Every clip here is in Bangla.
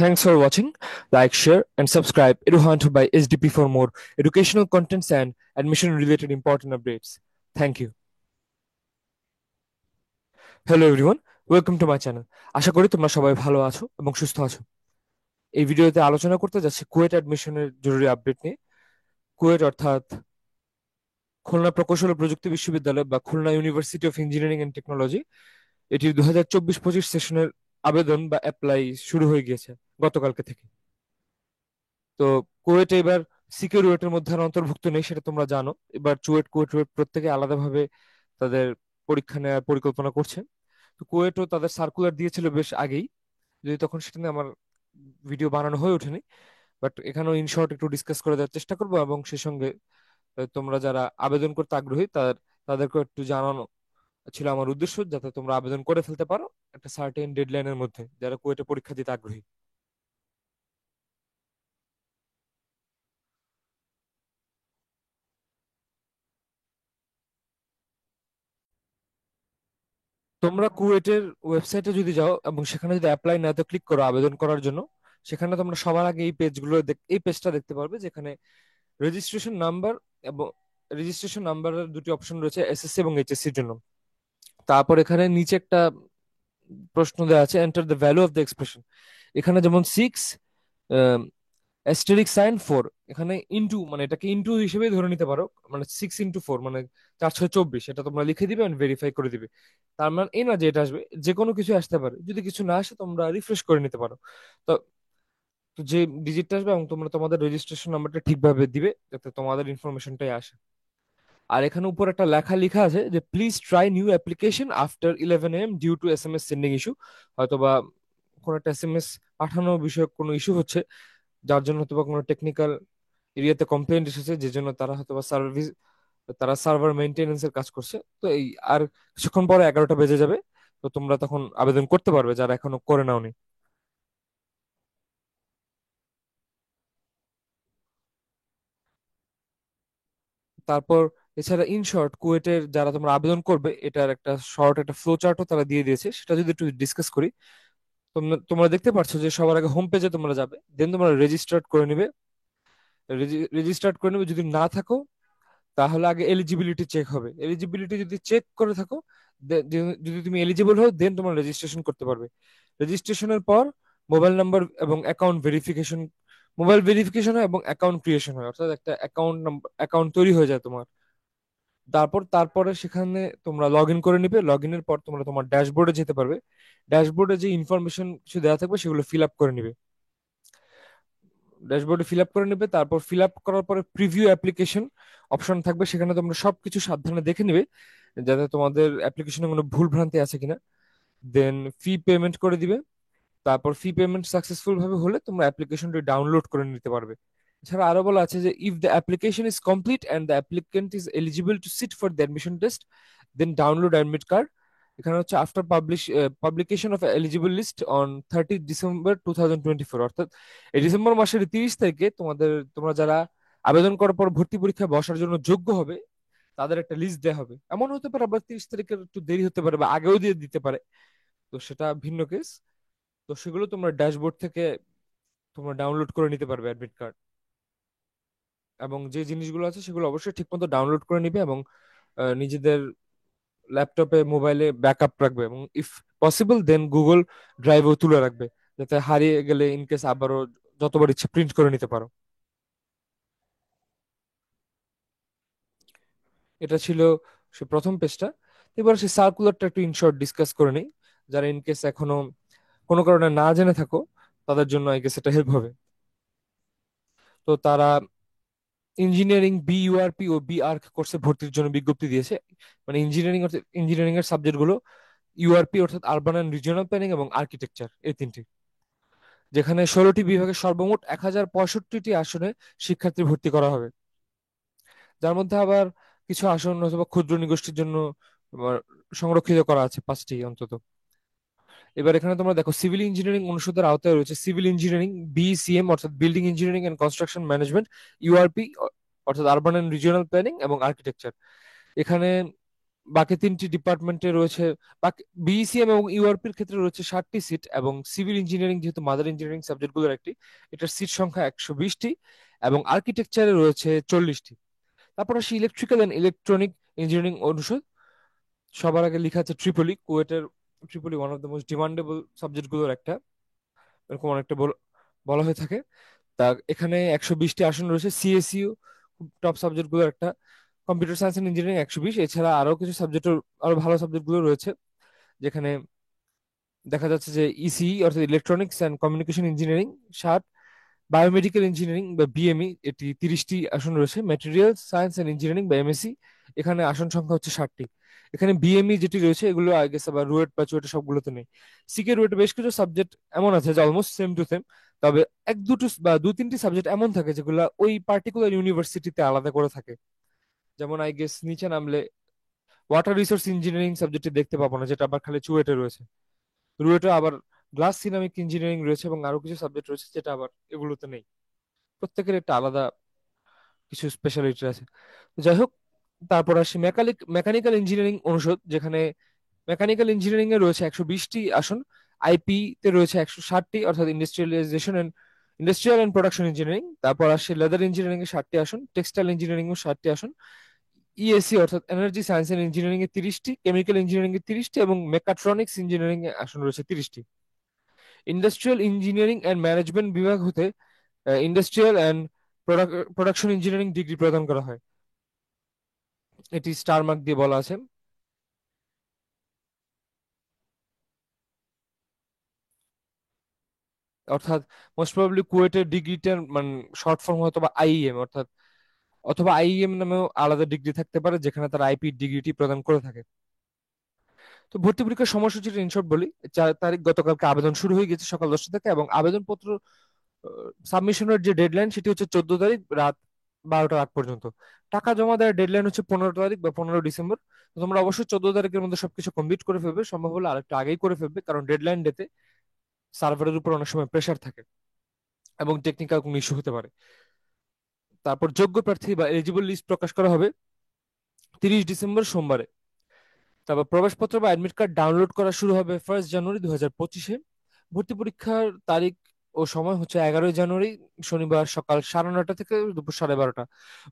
Thanks for watching. Like, share, and subscribe. Eduhunt by SDP for more educational contents and admission related important updates. Thank you. Hello everyone, welcome to my channel. আশা করি তোমরা সবাই ভালো আছো এবং সুস্থ আছো। এই ভিডিওতে আলোচনা করতে যাচ্ছি কুয়েট অ্যাডমিশনের জরুরি আপডেট নিয়ে। কুয়েট অর্থাৎ খুলনা প্রকৌশল ও প্রযুক্তি বিশ্ববিদ্যালয় বা Khulna university of engineering and technology, এটির 2024-25 সেশনের আবেদন বা অ্যাপ্লাই শুরু হয়ে গিয়েছে গতকালকে থেকে। তো কুয়েট এবার সিকিউর ওয়েটের মধ্যে আর অন্তর্ভুক্ত নেই, সেটা তোমরা জানো। এবার কুয়েট প্রত্যেকে আলাদাভাবে তাদের পরীক্ষা নেওয়ার পরিকল্পনা করছে। তো কুয়েটও তাদের সার্কুলার দিয়েছিল বেশ আগেই, যদি তখন সেটা নিয়ে আমার ভিডিও বানানো হয়ে ওঠেনি। বাট এখানেও ইন শর্ট একটু ডিসকাস করে দেওয়ার চেষ্টা করবো, এবং সে সঙ্গে তোমরা যারা আবেদন করতে আগ্রহী তাদেরকে একটু জানানো ছিল আমার উদ্দেশ্য, যাতে তোমরা আবেদন করে ফেলতে পারো একটা সার্টেন ডেডলাইনের মধ্যে, যারা কুয়েটে পরীক্ষা দিতে আগ্রহী। তোমরা কুয়েটের ওয়েবসাইটে যদি যাও এবং সেখানে যদি অ্যাপ্লাই নাওতে ক্লিক করো আবেদন করার জন্য, সেখানে তোমরা সবার আগে এই পেজটা দেখতে পারবে, যেখানে রেজিস্ট্রেশন নাম্বার এবং রেজিস্ট্রেশন নাম্বারের দুটি অপশন রয়েছে, এসএসসি এবং এইচএসসির জন্য। তারপর এখানে নিচে একটা প্রশ্ন দেওয়া আছে, enter the value of the expression. এখানে যেমন 6 অ্যাস্টেরিক সাইন 4, এখানে ইনটু মানে এটাকে ইনটু হিসেবে ধরে নিতে পারো, মানে 6 × 4 মানে 4×6 = 24, এটা তোমরা লিখে দিবে এন্ড ভেরিফাই করে দিবে। তার মানে এই না যে এটা আসবে, যে কোনো কিছু আসতে পারে, যদি কিছু না আসে তোমরা রিফ্রেশ করে নিতে পারো। তো তো যে ডিজিটটা আসবে এবং তোমরা তোমাদের রেজিস্ট্রেশন নাম্বারটা ঠিকভাবে দিবে, যাতে তোমাদের ইনফরমেশনটাই আসে। আর এখানে উপর একটা লেখা আছে যে please try new application after 11 AM due to SMS sending issue. হয়তোবা কোনো একটা SMS পাঠানো বিষয়ক কোনো ইস্যু হচ্ছে, যার জন্য হয়তোবা কোনো টেকনিক্যাল এরিয়াতে কমপ্লেন্ট এসেছে, যে জন্য তারা সার্ভার মেইনটেনেন্স এর কাজ করছে। তো এই আর কিছুক্ষণ পরে 11টা বেজে যাবে। তো তোমরা তখন আবেদন করতে পারবে যারা এখনো করে নাওনি। তারপর এছাড়া ইন শর্ট কুয়েটের যারা তোমরা আবেদন করবে, এটার একটা শর্ট একটা ফ্লো চার্টও তারা দিয়ে দিয়েছে, সেটা যদি একটু ডিসকাস করি। তোমরা দেখতে পাচ্ছ যে সবার আগে হোম পেজে তোমরা যাবে, দেন তোমরা রেজিস্টার্ড করে নিবে। যদি না থাকো, তাহলে আগে এলিজিবিলিটি চেক হবে। এলিজিবিলিটি যদি চেক করে থাকো, যদি তুমি এলিজিবল হও, দেন তোমার রেজিস্ট্রেশন করতে পারবে। রেজিস্ট্রেশনের পর মোবাইল নাম্বার এবং মোবাইল ভেরিফিকেশন হয় এবং অ্যাকাউন্ট ক্রিয়েশন হয়, অর্থাৎ একটা অ্যাকাউন্ট তৈরি হয়ে যায় তোমার। তারপরে সেখানে তোমরা লগ ইন করে নিবে। লগ ইনের পর তোমরা তোমার ড্যাশবোর্ডে যেতে পারবে। ড্যাশবোর্ডে যে ইনফরমেশন কিছু দেওয়া থাকবে সেগুলো ফিল আপ করে নিবে। ড্যাশবোর্ডে ফিল আপ করে নেবে, তারপর ফিল আপ করার পরে প্রিভিউ অ্যাপ্লিকেশন অপশন থাকবে, সেখানে তোমরা সবকিছু সাবধানে দেখে নিবে, যাতে তোমাদের অ্যাপ্লিকেশনে কোনো ভুল ভ্রান্তি আছে কিনা। দেন ফি পেমেন্ট করে দিবে। তারপর ফি পেমেন্ট সাকসেসফুল ভাবে হলে তোমরা অ্যাপ্লিকেশনটি ডাউনলোড করে নিতে পারবে। এছাড়া আরো বলা আছে যে if the application is complete and the applicant is eligible to sit for the admission test, then download admit card. এখানে হচ্ছে after publication of eligible list on 30 December 2024, অর্থাৎ এই ডিসেম্বর মাসের 30 তারিখে তোমরা যারা আবেদন করার পর ভর্তি পরীক্ষায় বসার জন্য যোগ্য হবে, তাদের একটা লিস্ট দেওয়া হবে। এমন হতে পারে আবার 30 তারিখের একটু দেরি হতে পারে বা আগেও দিয়ে দিতে পারে, তো সেটা ভিন্ন কেস। তো সেগুলো তোমরা ড্যাশবোর্ড থেকে তোমরা ডাউনলোড করে নিতে পারবে অ্যাডমিট কার্ড। এবং যে জিনিসগুলো আছে সেগুলো অবশ্যই ঠিকমতো ডাউনলোড করে নিবে, এবং নিজেদের ল্যাপটপে মোবাইলে ব্যাকআপ রাখবে, এবং ইফ পসিবল দেন গুগল ড্রাইভেও তুলে রাখবে, যাতে হারিয়ে গেলে ইন কেস আবারও যতবার ইচ্ছে প্রিন্ট করে নিতে পারো। এটা ছিল সে প্রথম পেজটা। এবার সে সার্কুলারটা একটু ইনশর্ট ডিসকাস করে নিই। যারা ইন কেস এখনো কোনো কারণে না জেনে থাকো, তাদের জন্য আই গেস এটা হেল্প হবে। তো তারা ইঞ্জিনিয়ারিং বিইউআরপি ও বিআর্ক কোর্সে ভর্তির জন্য বিজ্ঞপ্তি দিয়েছে। মানে ইঞ্জিনিয়ারিং এর সাবজেক্ট গুলো ইউআরপি অর্থাৎ আরবান অ্যান্ড রিজিওনাল প্ল্যানিং এবং আর্কিটেকচার, এই তিনটি, যেখানে 16টি বিভাগে সর্বমোট 1065টি আসনে শিক্ষার্থী ভর্তি করা হবে। যার মধ্যে আবার কিছু আসন অথবা ক্ষুদ্র নিগোষ্ঠীর জন্য আবার সংরক্ষিত করা আছে 5টি অন্তত। এবার এখানে তোমরা দেখো সিভিল ইঞ্জিনিয়ারিং অনুষদের আওতায় রয়েছে সিভিল ইঞ্জিনিয়ারিং বিসিএম অর্থাৎ building engineering and construction management, URP অর্থাৎ আরবান অ্যান্ড রিজিওনাল প্ল্যানিং এবং আর্কিটেকচার। এখানে বাকি তিনটি ডিপার্টমেন্টে রয়েছে, বাকি বিইসিএম এবং ইউআরপির ক্ষেত্রে রয়েছে 60টি সিট, এবং সিভিল ইঞ্জিনিয়ারিং যেহেতু মাদার ইঞ্জিনিয়ারিং সাবজেক্টগুলোর একটি, এটার সিট সংখ্যা 120টি, এবং আর্কিটেকচারে রয়েছে 40টি। তারপর আসি ইলেকট্রিক্যাল অ্যান্ড ইলেকট্রনিক ইঞ্জিনিয়ারিং অনুষদ। সবার আগে লেখা আছে ট্রিপলি। কুয়েটের triple E one of the most demandable সাবজেক্টগুলোর একটা, এরকম অনেকটা বলা হয়ে থাকে। তা এখানে 120টি আসন রয়েছে। সিএসইউ টপ সাবজেক্টগুলোর একটা। Computer science and engineering 120। এছাড়া আরো কিছু সাবজেক্ট, আরো ভালো সাবজেক্টগুলো রয়েছে, যেখানে দেখা যাচ্ছে যে ইসিই অর্থাৎ electronics and communication engineering 60, biomedical engineering বা বিএমই এটি 30টি আসন রয়েছে। ম্যাটেরিয়াল সায়েন্স অ্যান্ড ইঞ্জিনিয়ারিং বা এমএসসি, এখানে আসন সংখ্যা হচ্ছে 60টি। এখানে বিএমই যেটি রয়েছে এগুলো আই গেস আবার রুয়েট বা চুয়েটে সবগুলোতে নেই। সিকে রুয়েটে বেশ কিছু সাবজেক্ট এমন আছে যে অলমোস্ট সেম টু সেম, তবে এক দুটো বা দু তিনটি সাবজেক্ট এমন থাকে যেগুলো ওই পার্টিকুলার ইউনিভার্সিটিতে আলাদা করে থাকে। যেমন আই গেস নিচে নামলে ওয়াটার রিসোর্স ইঞ্জিনিয়ারিং সাবজেক্টটি দেখতে পাবো না, যেটা আবার খালি চুয়েটে রয়েছে। রুয়েটে আবার গ্লাস সিরামিক ইঞ্জিনিয়ারিং রয়েছে এবং আরো কিছু সাবজেক্ট রয়েছে যেটা আবার এগুলোতে নেই। প্রত্যেকের একটা আলাদা কিছু স্পেশালিটি আছে। যাই হোক, তারপর আসি মেকানিক্যাল ইঞ্জিনিয়ারিং অনুষদ, যেখানে মেকানিক্যাল ইঞ্জিনিয়ারিং এ রয়েছে 120টি আসন। আইপি তে রয়েছে 160টি, অর্থাৎ ইন্ডাস্ট্রিয়াল এন্ড প্রোডাকশন ইঞ্জিনিয়ারিং। তারপর আসে লেদার ইঞ্জিনিয়ারিং এ 60টি আসন, টেক্সটাইল ইঞ্জিনিয়ারিং এ 60টি আসন, ইএসসি অর্থাৎ এনার্জি সায়েন্স এন্ড ইঞ্জিনিয়ারিং এ 30টি, কেমিক্যাল ইঞ্জিনিয়ারিং এ 30টি, এবং মেকাট্রনিক্স ইঞ্জিনিয়ারিং এ আসন রয়েছে 30টি। ইন্ডাস্ট্রিয়াল ইঞ্জিনিয়ারিং অ্যান্ড ম্যানেজমেন্ট বিভাগ হতে industrial and production engineering degree প্রদান করা হয়। এটি স্টার মার্ক দিয়ে বলা আছে। অর্থাৎ মোস্ট প্রবাবলি কুয়েটের ডিগ্রিটার মানে শর্ট ফর্ম হয়তো বা আইইএম, অর্থাৎ অথবা আইইএম নামেও আলাদা ডিগ্রি থাকতে পারে যেখানে তারা আইপি ডিগ্রিটি প্রদান করে থাকে। তো ভর্তি পরীক্ষার সময়সূচিটা ইনশর্ট বলি। 4 তারিখ গতকালকে আবেদন শুরু হয়ে গেছে সকাল 10টা থেকে, এবং আবেদনপত্র সাবমিশনের যে ডেডলাইন সেটি হচ্ছে 14 তারিখ রাত 12টার আগ পর্যন্ত। টাকা জমা দেওয়ার ডেডলাইন হচ্ছে 15 তারিখ বা 15 ডিসেম্বর। তো তোমরা অবশ্যই 14 তারিখের মধ্যে সবকিছু কমপ্লিট করে ফেলবে, সম্ভব হলে আরেকটু আগেই করে ফেলবে, কারণ ডেডলাইন ডেতে সার্ভারের উপর অনেক সময় প্রেশার থাকে এবং টেকনিক্যাল কোনো ইস্যু হতে পারে। তারপর যোগ্য প্রার্থী বা এলিজিবল লিস্ট প্রকাশ করা হবে 30 ডিসেম্বর সোমবারে। তারপর প্রবেশপত্র বা অ্যাডমিট কার্ড ডাউনলোড করা শুরু হবে 1 জানুয়ারি 2025-এ। ভর্তি পরীক্ষার তারিখ ও সময় হচ্ছে 11 জানুয়ারি শনিবার সকাল 9:30 থেকে দুপুর 12:30।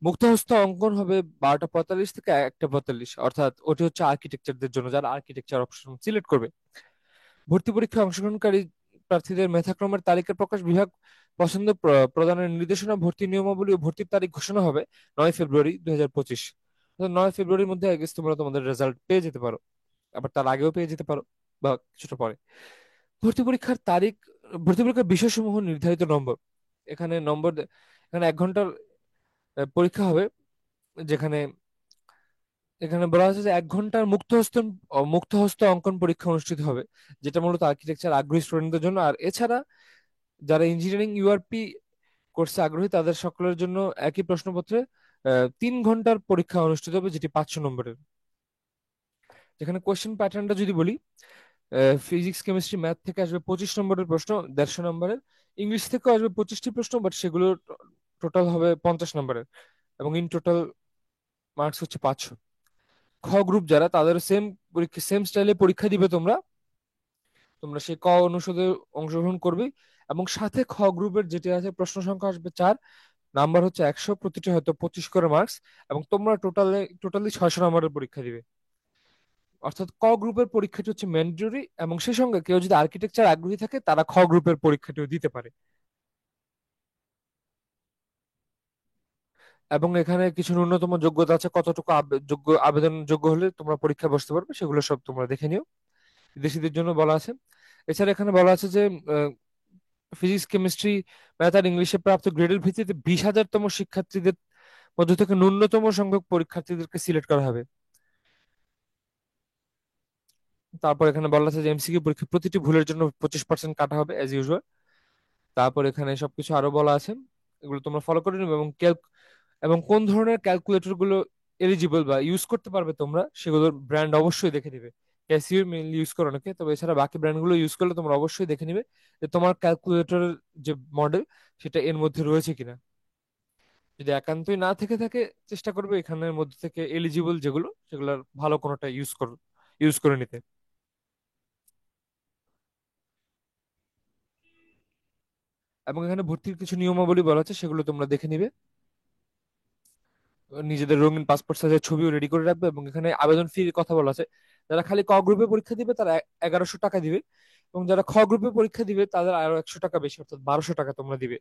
মুক্তহস্ত অঙ্কন হবে 12টা 45 থেকে 1টা 45, অর্থাৎ ওটি হচ্ছে আর্কিটেকচারদের জন্য, যারা আর্কিটেকচার অপশন সিলেক্ট করবে। ভর্তি পরীক্ষায় অংশগ্রহণকারী প্রার্থীদের মেধাক্রমের তালিকা প্রকাশ, বিভাগ পছন্দ প্রদানের নির্দেশনা, ভর্তি নিয়মাবলী ও ভর্তির তারিখ ঘোষণা হবে 9 ফেব্রুয়ারি 2025। 9 ফেব্রুয়ারির মধ্যে আই গেস তোমরা তোমাদের রেজাল্ট পেয়ে যেতে পারো, আবার তার আগেও পেয়ে যেতে পারো বা কিছুটা পরে। ভর্তি পরীক্ষার তারিখ, ভর্তি পরীক্ষার বিষয়সমূহ, নির্ধারিত নম্বর। এখানে নম্বর এখানে 1 ঘন্টার পরীক্ষা হবে, যেখানে এখানে বলা হয়েছে যে 1 ঘন্টার মুক্তহস্ত অঙ্কন পরীক্ষা অনুষ্ঠিত হবে, যেটা মূলত আর্কিটেকচার আগ্রহী স্টুডেন্টদের জন্য। আর এছাড়া যারা ইঞ্জিনিয়ারিং ইউআরপি কোর্সে আগ্রহী তাদের সকলের জন্য একই প্রশ্নপত্রে 3 ঘন্টার পরীক্ষা অনুষ্ঠিত হবে, যেটি 500 নম্বরের। যেখানে কোশ্চেন প্যাটার্নটা যদি বলি, ফিজিক্স কেমিস্ট্রি ম্যাথ থেকে আসবে 25 নম্বরের প্রশ্ন, 150 নম্বরের। ইংলিশ থেকেও আসবে 25টি প্রশ্ন, বাট সেগুলো টোটাল হবে 50 নম্বরের, এবং ইন টোটাল মার্কস হচ্ছে 500। খ গ্রুপ যারা, তাদের সেম পরীক্ষা, সেম স্টাইলে পরীক্ষা দিবে তোমরা। তোমরা সেই ক অনুষদে অংশগ্রহণ করবে, এবং সাথে খ গ্রুপের যেটি আছে প্রশ্ন সংখ্যা আসবে 4, নাম্বার হচ্ছে 100, প্রতিটি হয়তো 25 করে মার্কস, এবং তোমরা টোটালি 600 নম্বরের পরীক্ষা দিবে। অর্থাৎ ক গ্রুপের পরীক্ষাটি হচ্ছে ম্যান্ডেটরি, এবং সেই সঙ্গে কেউ যদি আর্কিটেকচার আগ্রহী থাকে তারা খ গ্রুপের পরীক্ষাটিও দিতে পারে। এবং এখানে কিছু ন্যূনতম যোগ্যতা আছে, কতটুকু আবেদন যোগ্য হলে তোমরা পরীক্ষায় বসতে পারবে সেগুলো সব তোমরা দেখে নিও। বিদেশিদের জন্য বলা আছে। এছাড়া এখানে বলা আছে যে ফিজিক্স কেমিস্ট্রি ম্যাথ আর ইংলিশে প্রাপ্ত গ্রেডের ভিত্তিতে 20,000তম শিক্ষার্থীদের মধ্য থেকে ন্যূনতম সংখ্যক পরীক্ষার্থীদেরকে সিলেক্ট করা হবে। তারপর এখানে বলা আছে যে এমসিকিউ পরীক্ষা প্রতিটি ভুলের জন্য 25% কাটা হবে অ্যাজ ইউজুয়াল। তারপর এখানে সবকিছু আরো বলা আছে, এগুলো তোমরা ফলো করে নিবে। এবং কোন ধরনের ক্যালকুলেটর গুলো এলিজিবল বা ইউজ করতে পারবে তোমরা, সেগুলোর ব্র্যান্ড অবশ্যই দেখে নিবে। ক্যাসিও মেইনলি ইউজ করো অনেকে, তবে এছাড়া বাকি ব্র্যান্ড গুলো ইউজ করলে তোমরা অবশ্যই দেখে নিবে যে তোমার ক্যালকুলেটরের যে মডেল সেটা এর মধ্যে রয়েছে কিনা। যদি একান্তই না থেকে থাকে, চেষ্টা করবে এখানের মধ্যে থেকে এলিজিবল যেগুলো সেগুলোর ভালো কোনোটা ইউজ করে নিতে। এবং এখানে ভর্তির কিছু নিয়মাবলী বলা আছে, সেগুলো তোমরা দেখে নিবে। নিজেদের রঙিন পাসপোর্ট সাইজের ছবিও রেডি করে রাখবে। এবং এখানে আবেদন ফির কথা বলা আছে, যারা খালি ক গ্রুপে পরীক্ষা দিবে তারা 1100 টাকা দিবে, এবং যারা খ গ্রুপে পরীক্ষা দিবে তাদের আরো 100 টাকা বেশি, অর্থাৎ 1200 টাকা তোমরা দিবে।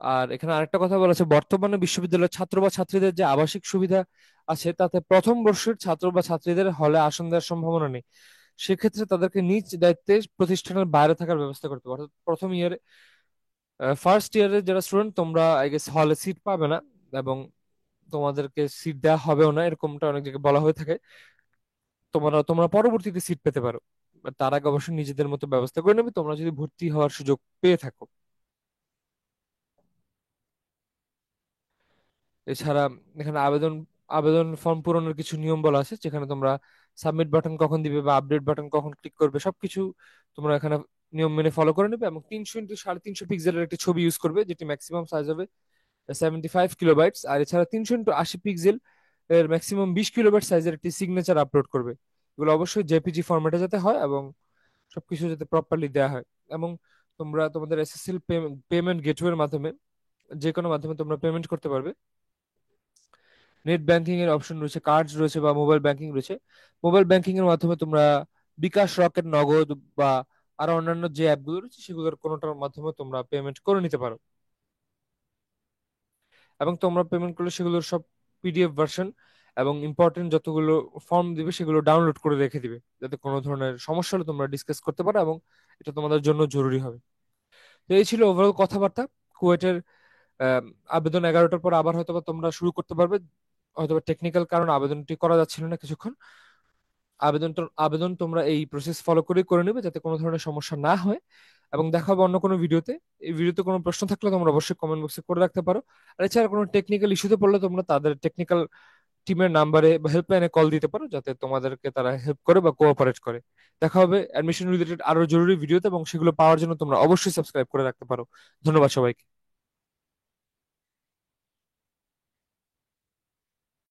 আর এখানে আরেকটা কথা বলা আছে, বর্তমানে বিশ্ববিদ্যালয়ের ছাত্র বা ছাত্রীদের যে আবাসিক সুবিধা আছে তাতে প্রথম বর্ষের ছাত্র বা ছাত্রীদের হলে আসন দেওয়ার সম্ভাবনা নেই। সেক্ষেত্রে তাদেরকে নিজ দায়িত্বে প্রতিষ্ঠানের বাইরে থাকার ব্যবস্থা করতে হবে। অর্থাৎ প্রথম ইয়ারে, ফার্স্ট ইয়ারে যারা স্টুডেন্ট, তোমরা আই গেস হলে সিট পাবে না, এবং তোমাদেরকে সিট দেওয়া হবেও না, এরকমটা অনেক জায়গায় বলা হয়ে থাকে। তোমরা তোমরা পরবর্তীতে সিট পেতে পারো, তার আগে অবশ্যই নিজেদের মতো ব্যবস্থা করে নেবে তোমরা যদি ভর্তি হওয়ার সুযোগ পেয়ে থাকো। এছাড়া এখানে আবেদন ফর্ম পূরণের কিছু নিয়ম বলা আছে, যেখানে তোমরা সাবমিট বাটন কখন দিবে বা আপডেট বাটন কখন ক্লিক করবে সবকিছু তোমরা এখানে নিয়ম মেনে ফলো করে নেবে। এবং 300 x 350 পিক্সেলের একটি ছবি ইউজ করবে, যেটি ম্যাক্সিমাম সাইজ হবে 75 কিলোবাইটস। আর এছাড়া 300 x 80 পিক্সেল এর ম্যাক্সিমাম 20 কিলোবাইট সাইজের একটি সিগনেচার আপলোড করবে। এগুলো অবশ্যই জেপিজি ফরম্যাটে যাতে হয়, এবং সবকিছু যাতে প্রপারলি দেওয়া হয়। এবং তোমরা তোমাদের এসএসএল পেমেন্ট গেটওয়ের মাধ্যমে, যে কোনো মাধ্যমে তোমরা পেমেন্ট করতে পারবে। নেট ব্যাংকিং এর অপশন রয়েছে, কার্ডস রয়েছে, বা মোবাইল ব্যাংকিং রয়েছে। মোবাইল ব্যাংকিং এর মাধ্যমে তোমরা বিকাশ, রকেট, নগদ, বা আরো অন্যান্য যে অ্যাপগুলো রয়েছে সেগুলোর কোনোটার মাধ্যমে তোমরা পেমেন্ট করে নিতে পারো। এবং তোমরা পেমেন্ট করলে সেগুলোর সব পিডিএফ ভার্সন এবং ইম্পর্টেন্ট যতগুলো ফর্ম দিবে সেগুলো ডাউনলোড করে রেখে দিবে, যাতে কোনো ধরনের সমস্যা হলে তোমরা ডিসকাস করতে পারো, এবং এটা তোমাদের জন্য জরুরি হবে। তো এই ছিল ওভারঅল কথাবার্তা কুয়েটের। আহ, আবেদন 11টার পর আবার হয়তোবা তোমরা শুরু করতে পারবে, হয়তোবা টেকনিক্যাল কারণ আবেদনটি করা যাচ্ছিল না কিছুক্ষণ। আবেদন তোমরা এই প্রসেস ফলো করে নেবে, যাতে কোনো ধরনের সমস্যা না হয়। এবং দেখা হবে অন্য কোনো ভিডিওতে। এই ভিডিওতে কোনো প্রশ্ন থাকলে তোমরা অবশ্যই কমেন্ট বক্সে করে রাখতে পারো। আর এছাড়া কোনো টেকনিক্যাল ইস্যুতে পড়লে তোমরা তাদের টেকনিক্যাল টিমের নাম্বারে বা হেল্পলাইনে কল দিতে পারো, যাতে তোমাদেরকে তারা হেল্প করে বা কোঅপারেট করে। দেখা হবে অ্যাডমিশন রিলেটেড আরো জরুরি ভিডিওতে, এবং সেগুলো পাওয়ার জন্য তোমরা অবশ্যই সাবস্ক্রাইব করে রাখতে পারো। ধন্যবাদ সবাইকে।